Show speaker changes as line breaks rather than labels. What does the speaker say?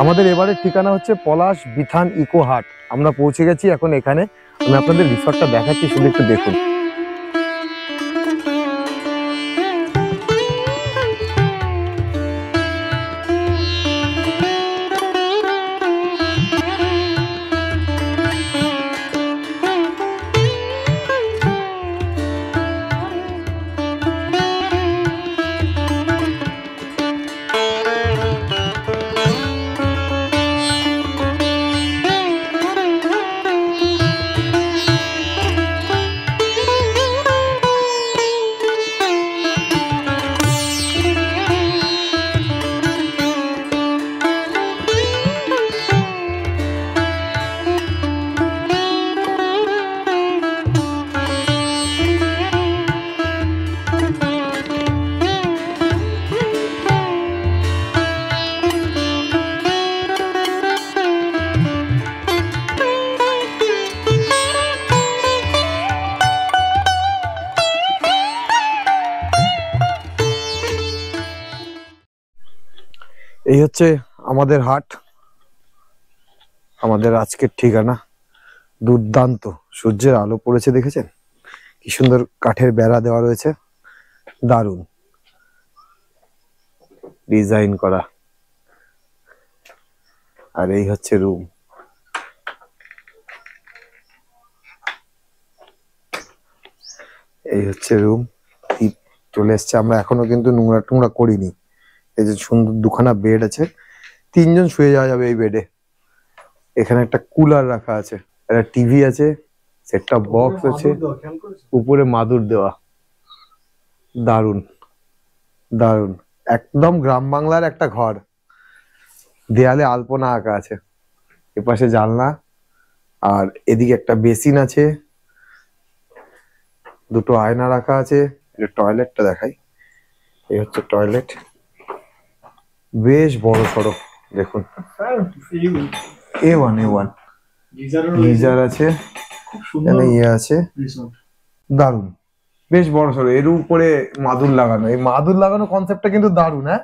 আমাদের এবারের ঠিকানা হচ্ছে পলাশ বিথান ইকো হাট। আমরা পৌঁছে গেছি এখন এখানে। আমি আপনাদের রিসর্টটা দেখাচ্ছি, শুধু একটু দেখুন। এই হচ্ছে আমাদের হাট, আমাদের আজকের ঠিকানা। দুর্দান্ত সূর্যের আলো পড়েছে, দেখেছেন কি সুন্দর কাঠের বেড়া দেওয়া রয়েছে, দারুণ ডিজাইন করা। আর এই হচ্ছে রুম। এই হচ্ছে রুম। চলে এসছে, আমরা এখনো কিন্তু নোংরা টোংরা করিনি। এই যে সুন্দর দুখানা বেড আছে, 3 জন শুয়ে যাওয়া যাবে এই বেডে। এখানে একটা কুলার রাখা আছে, একটা টিভি আছে, সেট টপ বক্স আছে, উপরে মাদুর দেওয়া। দারুণ দারুণ, একদম গ্রাম বাংলার একটা ঘর। দেয়ালে আলপনা আঁকা আছে, এপাশে জানলা, আর এদিকে একটা বেসিন আছে, দুটো আয়না রাখা আছে। টয়লেটটা দেখাই, এই হচ্ছে টয়লেট, বেশ বড় সড়ো, দেখুন। A1 গিজার আছে, এখানে ইয়ে আছে, দারুণ বেশ বড় সড়ো। এর উপরে মাদুর লাগানো, এই মাদুর লাগানো কনসেপ্টটা কিন্তু দারুণ। হ্যাঁ,